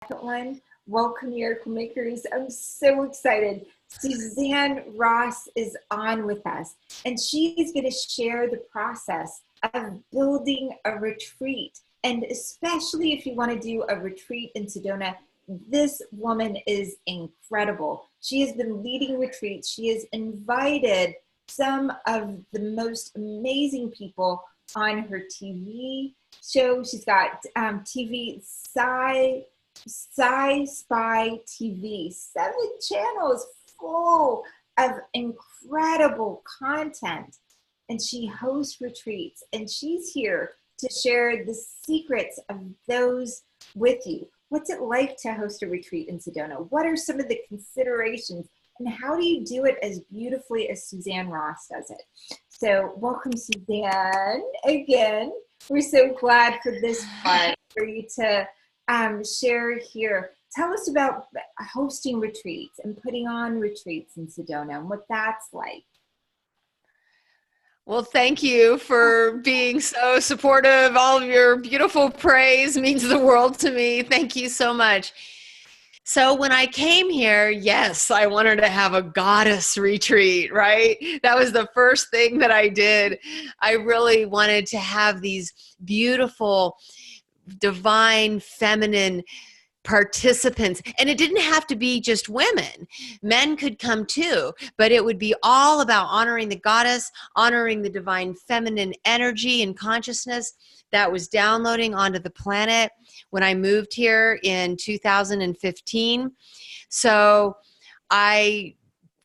one. Welcome, Miracle Makers. I'm so excited. Suzanne Ross is on with us, and she's going to share the process of building a retreat. And especially if you want to do a retreat in Sedona, this woman is incredible. She has been leading retreats. She has invited some of the most amazing people on her TV show. She's got TV Spy TV, 7 channels full of incredible content. And she hosts retreats, and she's here to share the secrets of those with you. What's it like to host a retreat in Sedona? What are some of the considerations, and how do you do it as beautifully as Suzanne Ross does it? So welcome, Suzanne, again. We're so glad for this part for you to share here. Tell us about hosting retreats and putting on retreats in Sedona and what that's like. Well, thank you for being so supportive. All of your beautiful praise means the world to me. Thank you so much. So when I came here, yes, I wanted to have a goddess retreat, right? That was the first thing that I did. I really wanted to have these beautiful, divine, feminine participants. And it didn't have to be just women. Men could come too, but it would be all about honoring the goddess, honoring the divine feminine energy and consciousness that was downloading onto the planet when I moved here in 2015. So I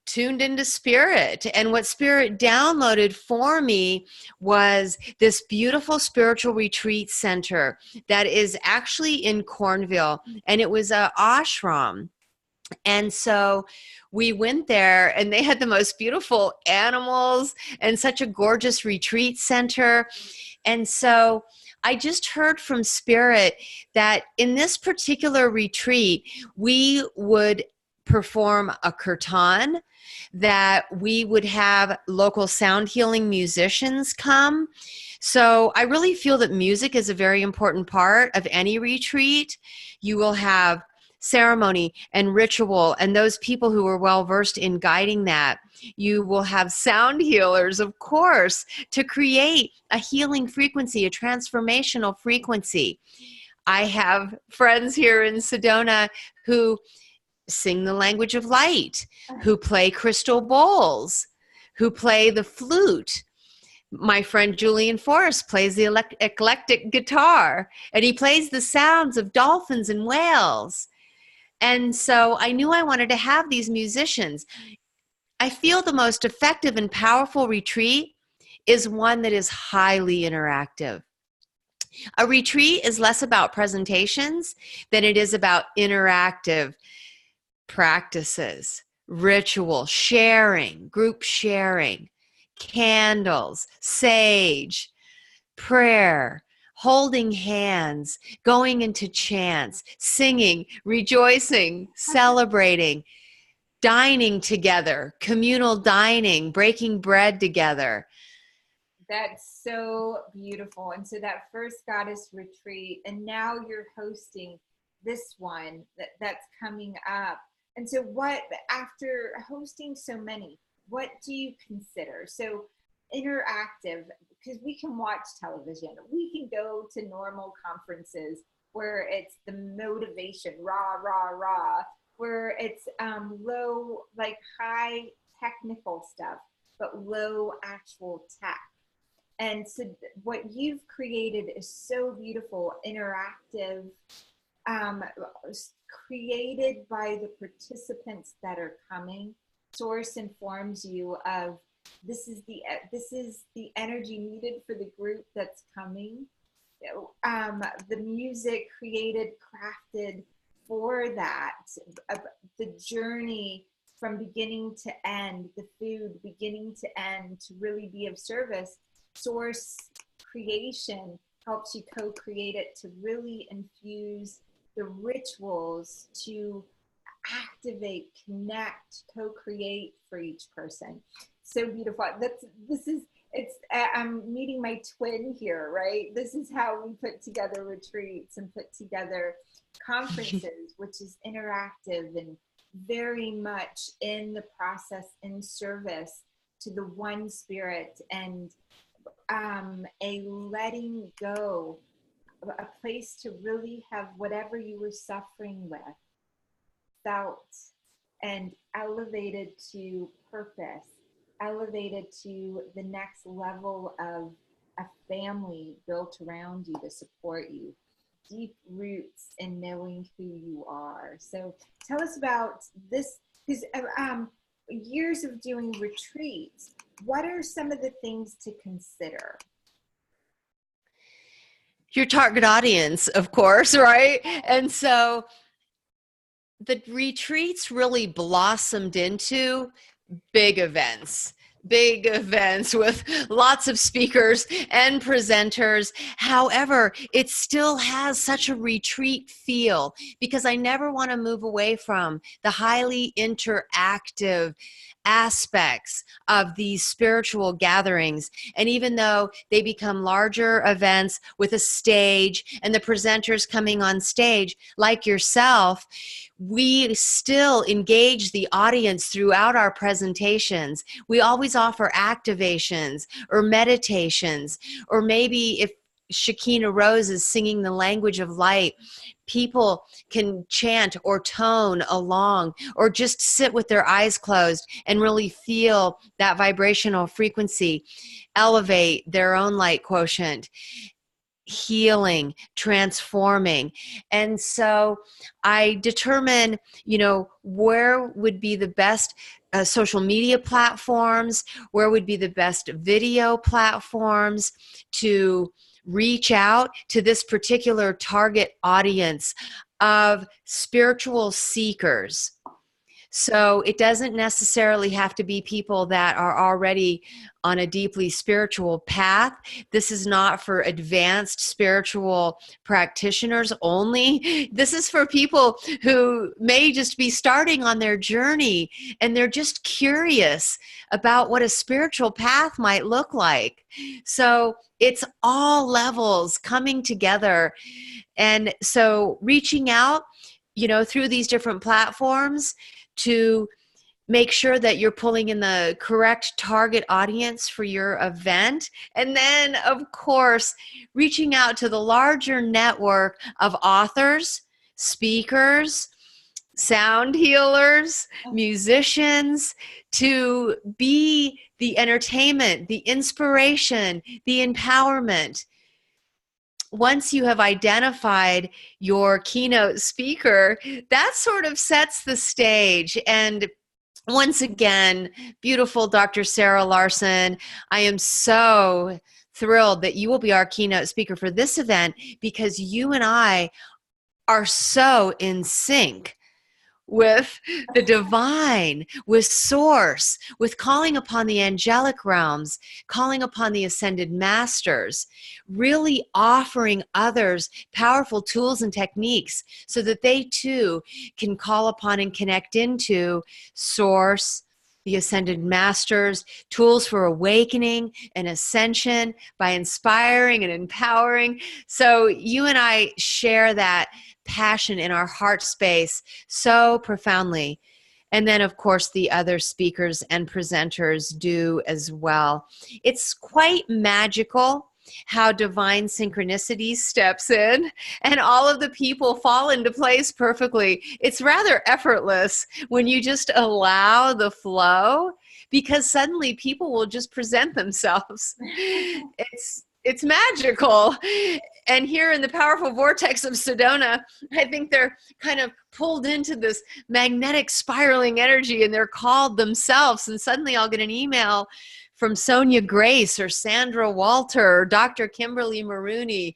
tuned into spirit, and what spirit downloaded for me was this beautiful spiritual retreat center that is actually in Cornville, and it was a ashram. And so we went there, and they had the most beautiful animals and such a gorgeous retreat center. And so I just heard from spirit that in this particular retreat, we would perform a kirtan, that we would have local sound healing musicians come. So I really feel that music is a very important part of any retreat. You will have ceremony and ritual, and those people who are well versed in guiding that. You will have sound healers, of course, to create a healing frequency, a transformational frequency. I have friends here in Sedona who sing the language of light, who play crystal bowls, who play the flute. My friend Julian Forrest plays the eclectic guitar, and he plays the sounds of dolphins and whales. And so I knew I wanted to have these musicians. I feel the most effective and powerful retreat is one that is highly interactive. A retreat is less about presentations than it is about interactive practices, ritual, sharing, group sharing, candles, sage, prayer, holding hands, going into chants, singing, rejoicing, celebrating, dining together, communal dining, breaking bread together. That's so beautiful. And so that first goddess retreat, and now you're hosting this one that's coming up. And so what, after hosting so many, what do you consider? So interactive, because we can watch television, we can go to normal conferences where it's the motivation, rah, rah, rah, where it's low, like high technical stuff, but low actual tech. And so what you've created is so beautiful, interactive, created by the participants that are coming. Source informs you of this is the energy needed for the group that's coming. The music created, crafted for that, the journey from beginning to end, the food beginning to end to really be of service. Source creation helps you co-create it to really infuse the rituals to activate, connect, co-create for each person. So beautiful. I'm meeting my twin here, right? This is how we put together retreats and put together conferences, which is interactive and very much in the process, in service to the one spirit, and a letting go, a place to really have whatever you were suffering with felt and elevated to purpose, elevated to the next level of a family built around you to support you, deep roots in knowing who you are. So tell us about this, because years of doing retreats, what are some of the things to consider? Your target audience, of course, right? And so the retreats really blossomed into big events with lots of speakers and presenters. However, it still has such a retreat feel because I never want to move away from the highly interactive aspects of these spiritual gatherings. And even though they become larger events with a stage and the presenters coming on stage like yourself, we still engage the audience throughout our presentations. We always offer activations or meditations, or maybe if Shekinah Rose is singing the language of light, people can chant or tone along, or just sit with their eyes closed and really feel that vibrational frequency, elevate their own light quotient, healing, transforming. And so I determine, where would be the best social media platforms, where would be the best video platforms to reach out to this particular target audience of spiritual seekers. So it doesn't necessarily have to be people that are already on a deeply spiritual path. This is not for advanced spiritual practitioners only. This is for people who may just be starting on their journey and they're just curious about what a spiritual path might look like. So it's all levels coming together. And so reaching out, through these different platforms to make sure that you're pulling in the correct target audience for your event. And then, of course, reaching out to the larger network of authors, speakers, sound healers, musicians, to be the entertainment, the inspiration, the empowerment. Once you have identified your keynote speaker, that sort of sets the stage. And once again, beautiful Dr. Sarah Larson, I am so thrilled that you will be our keynote speaker for this event, because you and I are so in sync with the divine, with source, with calling upon the angelic realms, calling upon the ascended masters, really offering others powerful tools and techniques so that they too can call upon and connect into source, the ascended masters, tools for awakening and ascension by inspiring and empowering. So you and I share that passion in our heart space so profoundly. And then, of course, the other speakers and presenters do as well. It's quite magical how divine synchronicity steps in and all of the people fall into place perfectly. It's rather effortless when you just allow the flow, because suddenly people will just present themselves. It's magical. And here in the powerful vortex of Sedona, I think they're kind of pulled into this magnetic spiraling energy and they're called themselves. And suddenly I'll get an email from Sonia Grace or Sandra Walter or Dr. Kimberly Maroney,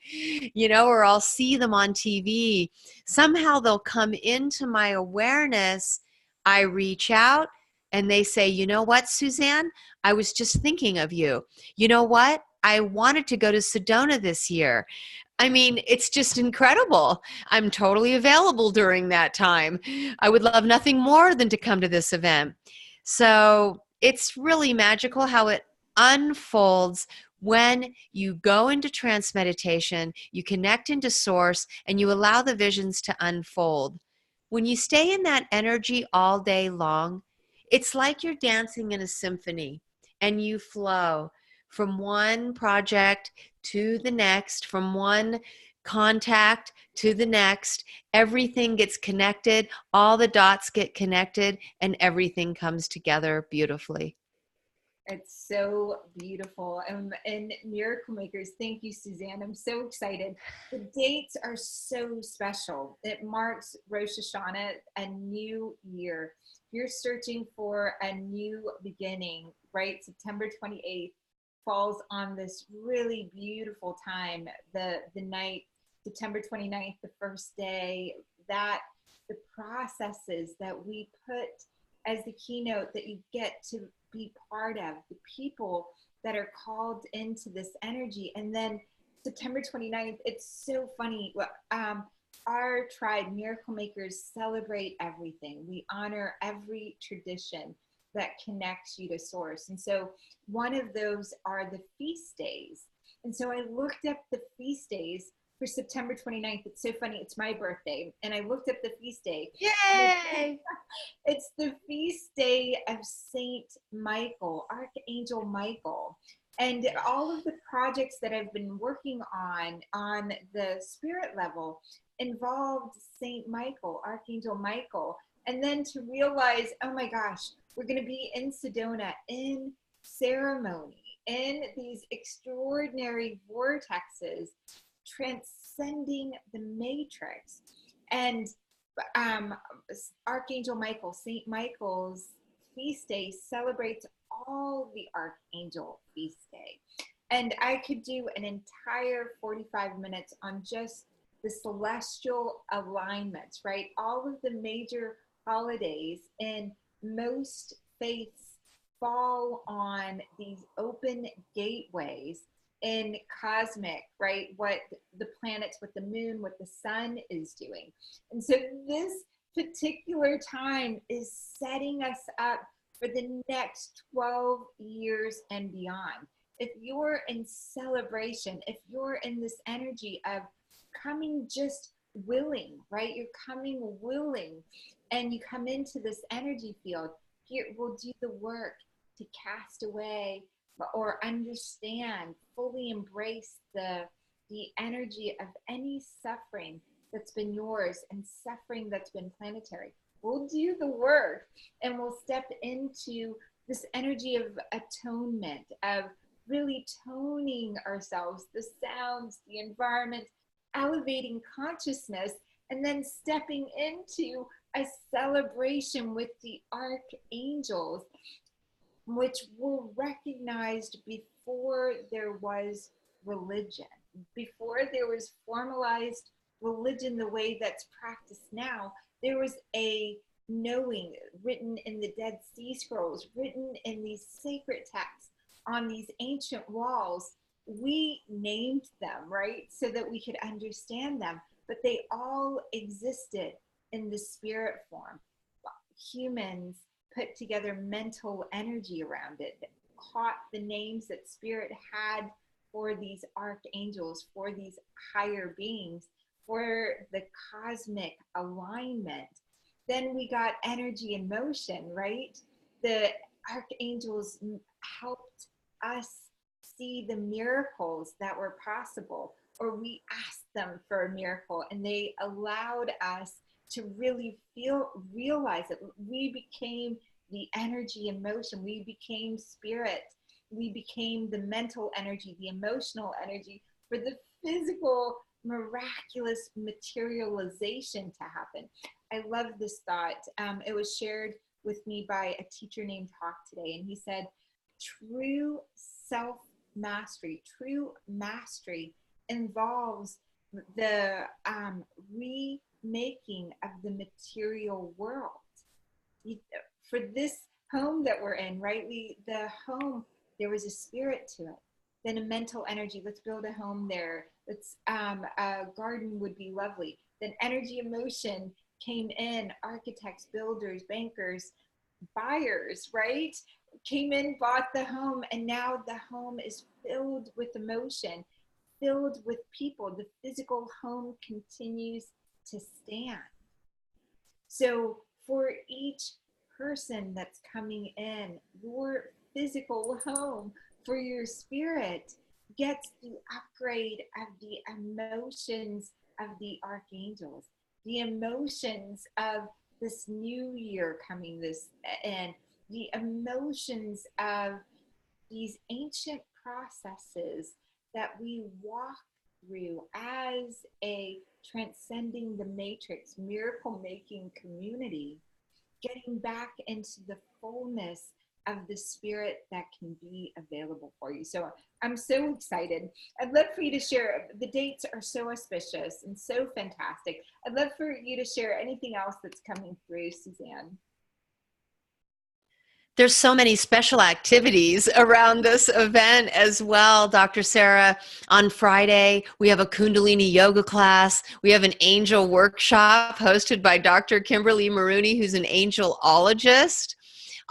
or I'll see them on TV. Somehow they'll come into my awareness. I reach out and they say, you know what, Suzanne, I was just thinking of you. You know what? I wanted to go to Sedona this year. I mean, it's just incredible. I'm totally available during that time. I would love nothing more than to come to this event. So it's really magical how it unfolds When you go into trance meditation, you connect into source and you allow the visions to unfold. When you stay in that energy all day long, it's like you're dancing in a symphony and you flow from one project to the next, from one contact to the next. Everything gets connected, all the dots get connected, and everything comes together beautifully. It's so beautiful. And Miracle Makers, thank you, Suzanne. I'm so excited. The dates are so special. It marks Rosh Hashanah, a new year. You're searching for a new beginning, right? September 28th falls on this really beautiful time. The night, September 29th, the first day, that the processes that we put as the keynote that you get to be part of, the people that are called into this energy. And then September 29th, it's so funny. Our tribe, Miracle Makers, celebrate everything. We honor every tradition that connects you to source. And so one of those are the feast days. And so I looked up the feast days for September 29th. It's so funny. It's my birthday. And I looked up the feast day. Yay! It's the feast day of Saint Michael, Archangel Michael. And all of the projects that I've been working on the spirit level, involved Saint Michael, Archangel Michael. And then to realize, oh my gosh, we're going to be in Sedona in ceremony, in these extraordinary vortexes, transcending the matrix. And Archangel Michael, Saint Michael's feast day celebrates all the Archangel feast day. And I could do an entire 45 minutes on just the celestial alignments, right? All of the major holidays in most faiths fall on these open gateways in cosmic, right? What the planets, what the moon, what the sun is doing. And so this particular time is setting us up for the next 12 years and beyond. If you're in celebration, if you're in this energy of coming just willing, right? You're coming willing and you come into this energy field, here we'll do the work to cast away or understand, fully embrace the energy of any suffering that's been yours and suffering that's been planetary. We'll do the work and we'll step into this energy of atonement, of really toning ourselves, the sounds, the environment, elevating consciousness, and then stepping into a celebration with the archangels, which were recognized before there was religion, before there was formalized religion the way that's practiced now. There was a knowing written in the Dead Sea Scrolls, written in these sacred texts on these ancient walls. We named them, right, so that we could understand them, but they all existed in the spirit form. Humans put together mental energy around it, caught the names that spirit had for these archangels, for these higher beings, for the cosmic alignment. Then we got energy and motion, right? The archangels helped us see the miracles that were possible, or we asked them for a miracle and they allowed us to really realize it. We became the energy and motion. We became spirit. We became the mental energy, the emotional energy for the physical, miraculous materialization to happen. I love this thought. It was shared with me by a teacher named Hawk today, and he said, true self-mastery, true mastery involves the remaking of the material world. For this home that we're in, right? The home, there was a spirit to it, then a mental energy. Let's build a home there. Let's a garden would be lovely. Then energy, emotion came in, architects, builders, bankers, buyers, right? Came in, bought the home, and now the home is filled with emotion, filled with people. The physical home continues to stand. So for each person that's coming in, your physical home for your spirit gets the upgrade of the emotions of the archangels, the emotions of this new year coming this, and the emotions of these ancient processes that we walk through as a transcending the matrix, miracle making community, getting back into the fullness of the spirit that can be available for you. So I'm so excited. I'd love for you to share. The dates are so auspicious and so fantastic. I'd love for you to share anything else that's coming through, Suzanne. There's so many special activities around this event as well, Dr. Sarah. On Friday, we have a Kundalini yoga class. We have an angel workshop hosted by Dr. Kimberly Maroney, who's an angelologist.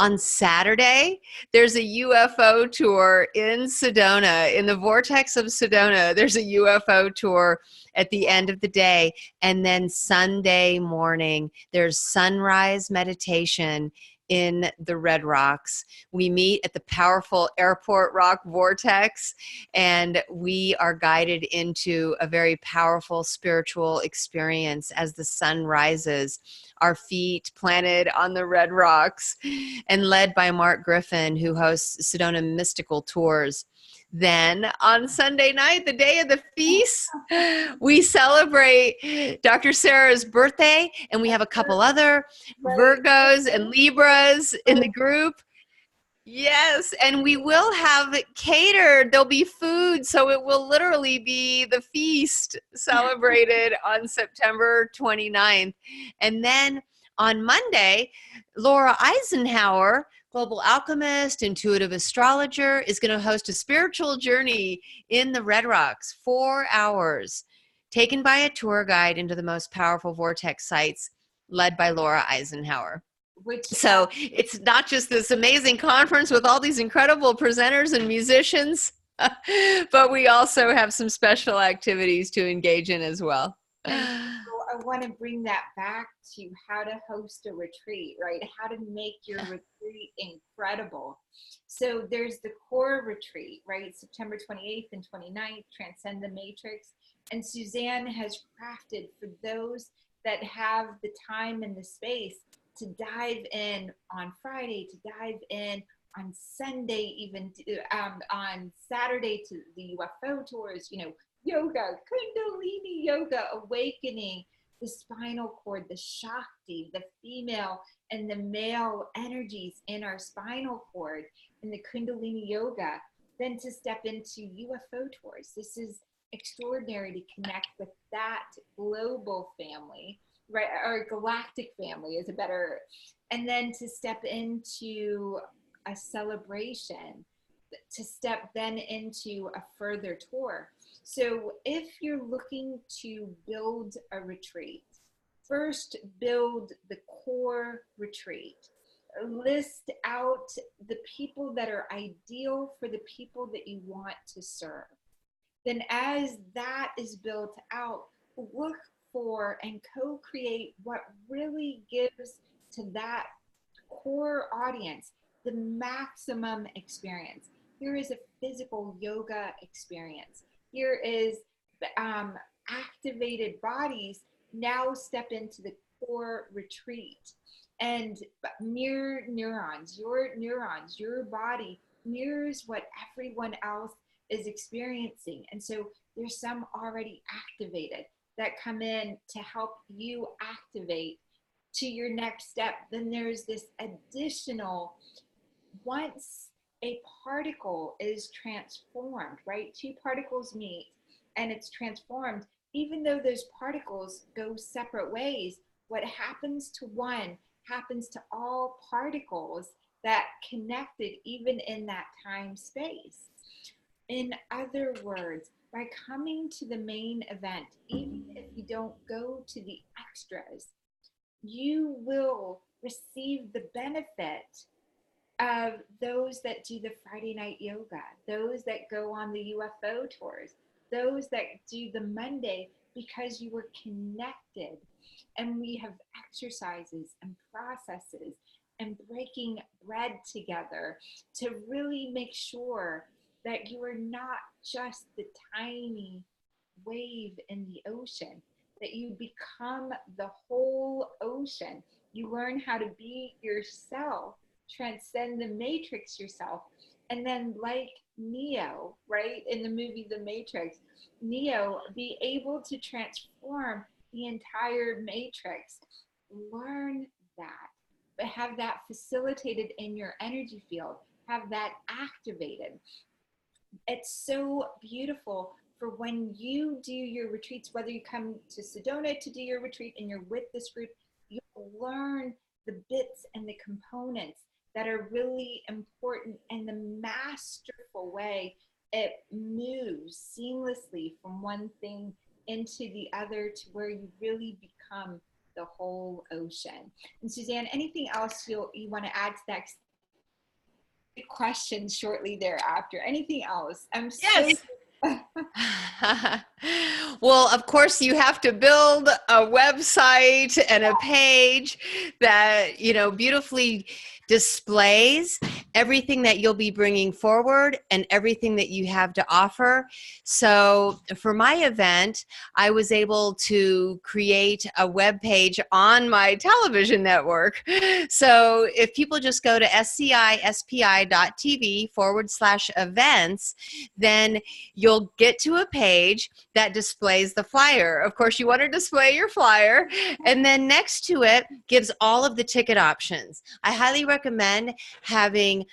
On Saturday, there's a UFO tour in Sedona, in the vortex of Sedona. There's a UFO tour at the end of the day. And then Sunday morning, there's sunrise meditation in the Red Rocks. We meet at the powerful Airport Rock Vortex, and we are guided into a very powerful spiritual experience as the sun rises, our feet planted on the Red Rocks, and led by Mark Griffin, who hosts Sedona Mystical Tours. Then on Sunday night, the day of the feast, we celebrate Dr. Sarah's birthday, and we have a couple other Virgos and Libras in the group. Yes, and we will have it catered. There'll be food, so it will literally be the feast celebrated on September 29th. And then on Monday, Laura Eisenhower, global alchemist, intuitive astrologer, is going to host a spiritual journey in the Red Rocks, 4 hours, taken by a tour guide into the most powerful vortex sites, led by Laura Eisenhower. So it's not just this amazing conference with all these incredible presenters and musicians, but we also have some special activities to engage in as well. I want to bring that back to how to host a retreat, right? How to make your retreat incredible. So there's the core retreat, right? September 28th and 29th, Transcend the Matrix. And Suzanne has crafted for those that have the time and the space to dive in on Friday, to dive in on Sunday, even on Saturday to the UFO tours, you know, yoga, Kundalini yoga, awakening the spinal cord, the Shakti, the female and the male energies in our spinal cord, and the Kundalini yoga, then to step into UFO tours. This is extraordinary to connect with that global family, right? Or galactic family is a better, and then to step into a celebration, to step then into a further tour. So if you're looking to build a retreat, first build the core retreat. List out the people that are ideal for the people that you want to serve. Then as that is built out, look for and co-create what really gives to that core audience the maximum experience. Here is a physical yoga experience. Here is activated bodies now step into the core retreat, and mirror neurons, your body mirrors what everyone else is experiencing. And so there's some already activated that come in to help you activate to your next step. Then there's this additional, once a particle is transformed, right? Two particles meet and it's transformed. Even though those particles go separate ways, what happens to one happens to all particles that connected even in that time space. In other words, by coming to the main event, even if you don't go to the extras, you will receive the benefit of those that do the Friday night yoga, those that go on the UFO tours, those that do the Monday, because you were connected. And we have exercises and processes and breaking bread together to really make sure that you are not just the tiny wave in the ocean, that you become the whole ocean. You learn how to be yourself, transcend the matrix yourself. And then, like Neo, right, in the movie The Matrix, Neo, be able to transform the entire matrix. Learn that, but have that facilitated in your energy field, have that activated. It's so beautiful for when you do your retreats, whether you come to Sedona to do your retreat and you're with this group, you'll learn the bits and the components that are really important, and the masterful way it moves seamlessly from one thing into the other to where you really become the whole ocean. And Suzanne, anything else you want to add to that? Questions shortly thereafter. Anything else? I'm so Yes. Well, of course, you have to build a website and a page that, you know, beautifully displays everything that you'll be bringing forward and everything that you have to offer. So for my event, I was able to create a web page on my television network. So if people just go to scispi.tv/events, then you'll get to a page that displays the flyer. Of course, you want to display your flyer, and then next to it gives all of the ticket options. I highly recommend having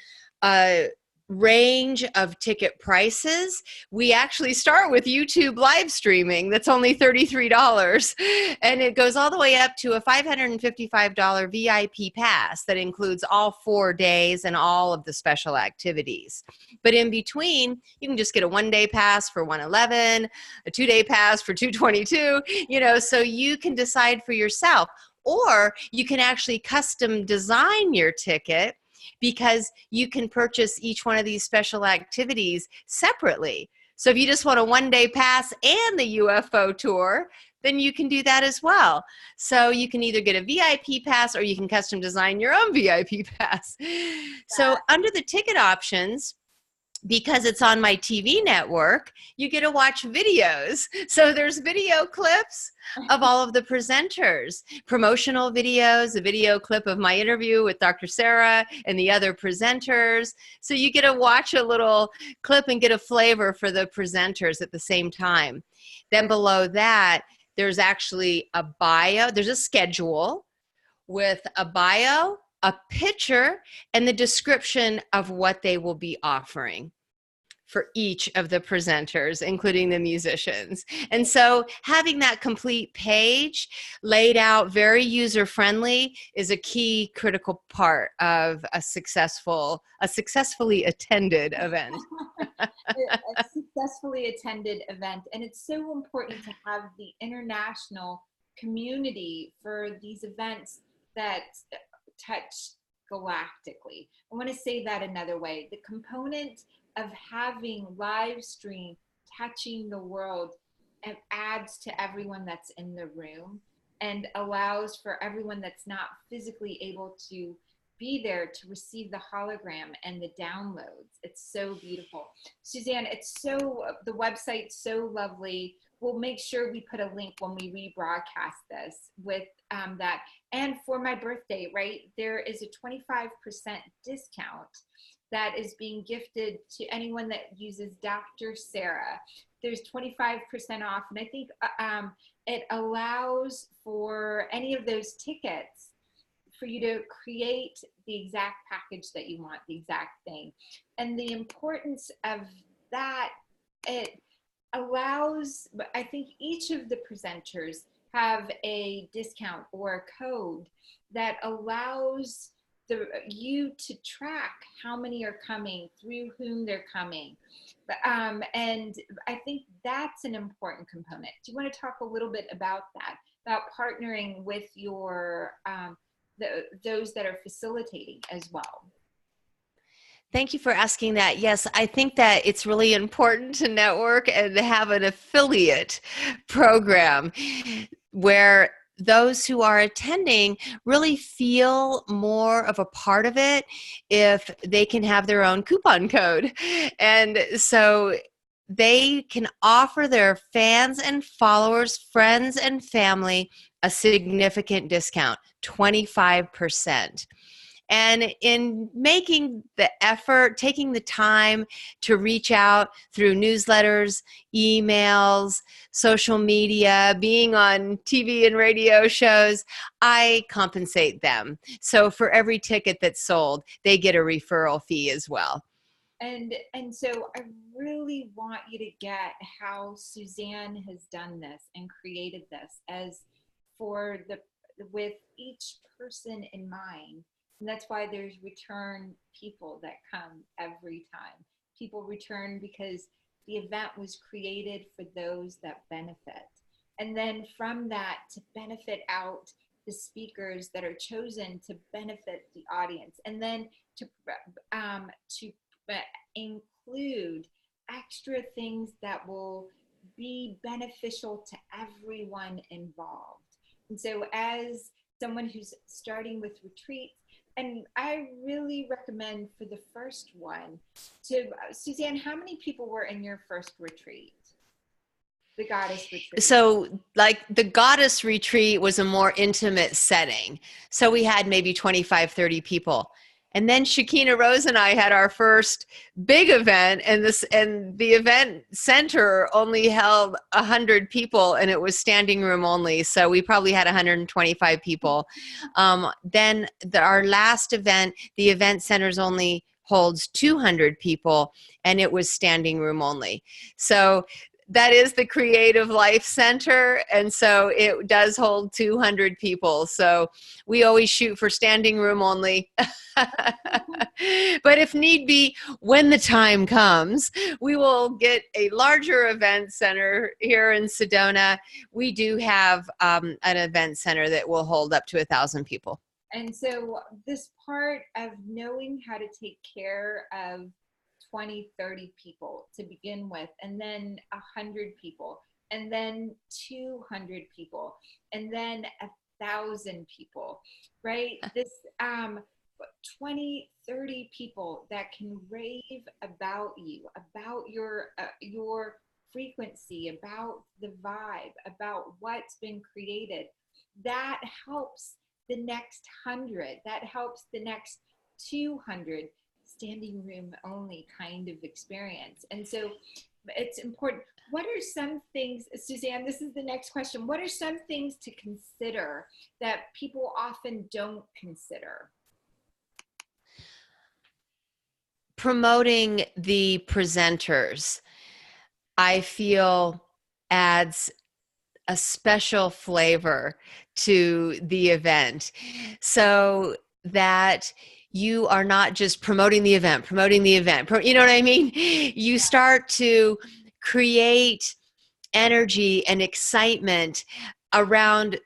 a range of ticket prices. We actually start with YouTube live streaming that's only $33, and it goes all the way up to a $555 VIP pass that includes all 4 days and all of the special activities. But in between, you can just get a 1-day pass for $111, a 2-day pass for $222, you know, so you can decide for yourself. Or you can actually custom design your ticket, because you can purchase each one of these special activities separately. So if you just want a 1-day pass and the UFO tour, then you can do that as well. So you can either get a VIP pass or you can custom design your own VIP pass. So under the ticket options, because it's on my TV network, you get to watch videos. So there's video clips of all of the presenters, promotional videos, a video clip of my interview with Dr. Sarah and the other presenters. So you get to watch a little clip and get a flavor for the presenters at the same time. Then below that, there's actually a bio. There's a schedule with a bio, a picture, and the description of what they will be offering for each of the presenters, including the musicians. And so having that complete page laid out very user-friendly is a key critical part of a successfully attended event. A successfully attended event. And it's so important to have the international community for these events that touch galactically. I want to say that another way. The component of having live stream touching the world adds to everyone that's in the room and allows for everyone that's not physically able to be there to receive the hologram and the downloads. It's so beautiful. Suzanne, the website's so lovely. We'll make sure we put a link when we rebroadcast this with that. And for my birthday, right, there is a 25% discount that is being gifted to anyone that uses Dr. Sarah. There's 25% off. And I think it allows for any of those tickets for you to create the exact package that you want, the exact thing. And the importance of that, it allows, I think each of the presenters have a discount or a code that allows you to track how many are coming, through whom they're coming. And I think that's an important component. Do you want to talk a little bit about that? about partnering with your those that are facilitating as well? Thank you for asking that. Yes, I think that it's really important to network and to have an affiliate program where those who are attending really feel more of a part of it if they can have their own coupon code. And so they can offer their fans and followers, friends and family a significant discount, 25%. And in making the effort, taking the time to reach out through newsletters, emails, social media, being on TV and radio shows, I compensate them. So for every ticket that's sold, they get a referral fee as well. And so I really want you to get how Suzanne has done this and created this as for with each person in mind. And that's why there's return people that come every time. People return because the event was created for those that benefit. And then from that, to benefit out the speakers that are chosen to benefit the audience. And then to include extra things that will be beneficial to everyone involved. And so as someone who's starting with retreats, and I really recommend for the first one to, Suzanne, how many people were in your first retreat? The goddess retreat. So like the goddess retreat was a more intimate setting. So we had maybe 25, 30 people. And then Shakina Rose and I had our first big event, and the event center only held 100 people, and it was standing room only. So we probably had 125 people. Then our last event, the event centers only holds 200 people, and it was standing room only. So that is the Creative Life Center, and so it does hold 200 people. So we always shoot for standing room only. But if need be, when the time comes, we will get a larger event center here in Sedona. We do have an event center that will hold up to 1,000 people. And so this part of knowing how to take care of 20, 30 people to begin with, and then 100 people, and then 200 people, and then 1,000 people, right? This 20, 30 people that can rave about you, about your frequency, about the vibe, about what's been created. That helps the next 100. That helps the next 200. Standing room only kind of experience. And so it's important. What are some things, Suzanne, this is the next question. What are some things to consider that people often don't consider? Promoting the presenters, I feel, adds a special flavor to the event, so that you are not just promoting the event, you know what I mean? You start to create energy and excitement around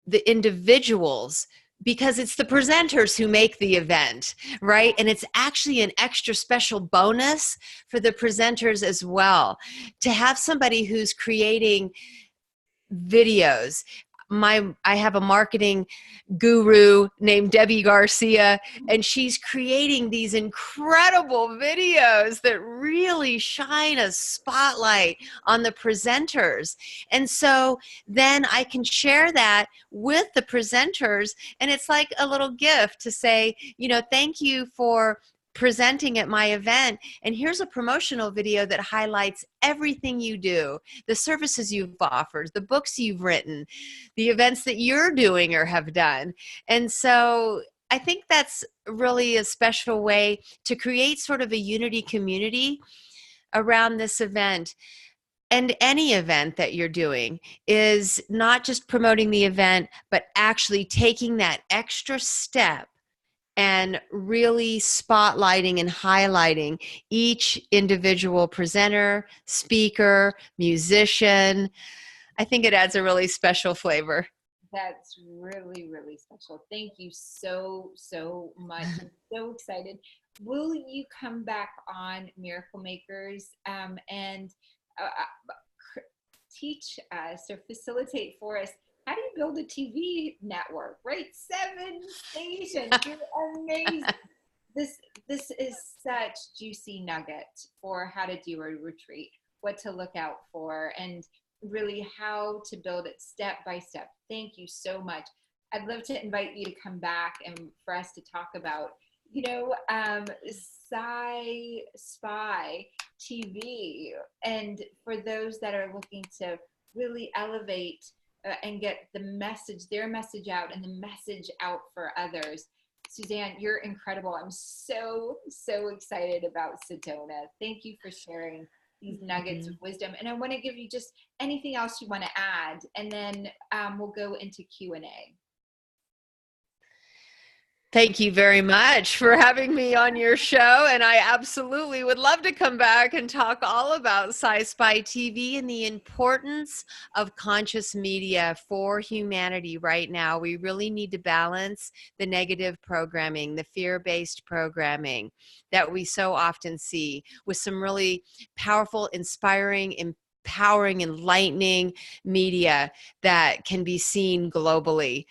the individuals, because it's the presenters who make the event, right? And it's actually an extra special bonus for the presenters as well, to have somebody who's creating videos. I have a marketing guru named Debbie Garcia, and she's creating these incredible videos that really shine a spotlight on the presenters. And so then I can share that with the presenters, and it's like a little gift to say, you know, thank you for presenting at my event, and here's a promotional video that highlights everything you do, the services you've offered, the books you've written, the events that you're doing or have done. And so I think that's really a special way to create sort of a unity community around this event. And any event that you're doing is not just promoting the event, but actually taking that extra step and really spotlighting and highlighting each individual presenter, speaker, musician, I think it adds a really special flavor. That's really, really special. Thank you so, so much. I'm so excited. Will you come back on Miracle Makers and teach us or facilitate for us, how do you build a TV network, right? 7 stations. You're amazing. This is such juicy nugget for how to do a retreat, what to look out for, and really how to build it step by step. Thank you so much. I'd love to invite you to come back and for us to talk about, Spy TV. And for those that are looking to really elevate and get their message out and the message out for others. Suzanne, you're incredible. I'm so, so excited about Sedona. Thank you for sharing these nuggets of wisdom. And I want to give you just anything else you want to add, and then we'll go into Q&A. Thank you very much for having me on your show. And I absolutely would love to come back and talk all about Spy TV and the importance of conscious media for humanity right now. We really need to balance the negative programming, the fear-based programming that we so often see with some really powerful, inspiring, empowering, enlightening media that can be seen globally.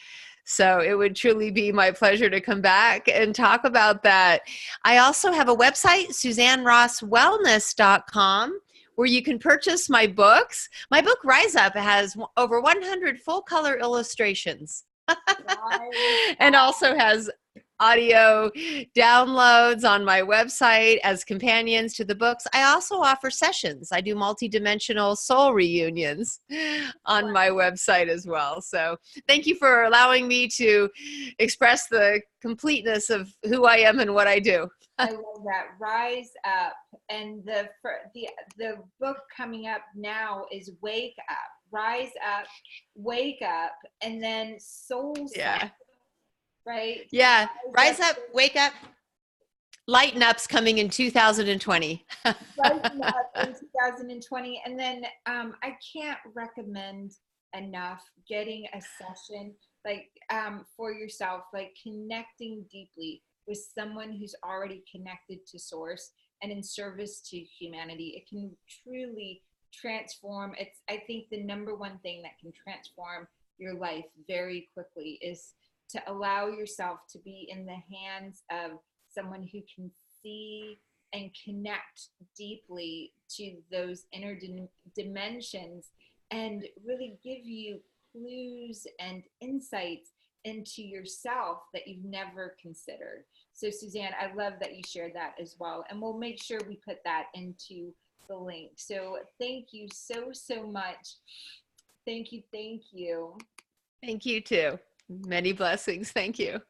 So it would truly be my pleasure to come back and talk about that. I also have a website, SuzanneRossWellness.com, where you can purchase my books. My book, Rise Up, has over 100 full-color illustrations. And also has audio downloads on my website as companions to the books. I also offer sessions. I do multidimensional soul reunions on my website as well. So thank you for allowing me to express the completeness of who I am and what I do. I love that. Rise Up. And the book coming up now is Wake Up. Rise Up, Wake Up, and then Soul Cycle. Right? Yeah. Rise Up, Wake Up, Lighten Up's coming in 2020. Lighten Up in 2020. And then I can't recommend enough getting a session for yourself, like connecting deeply with someone who's already connected to source and in service to humanity. It can truly transform. I think the number one thing that can transform your life very quickly is to allow yourself to be in the hands of someone who can see and connect deeply to those inner dimensions and really give you clues and insights into yourself that you've never considered. So Suzanne, I love that you shared that as well. And we'll make sure we put that into the link. So thank you so, so much. Thank you. Thank you. Thank you too. Many blessings. Thank you.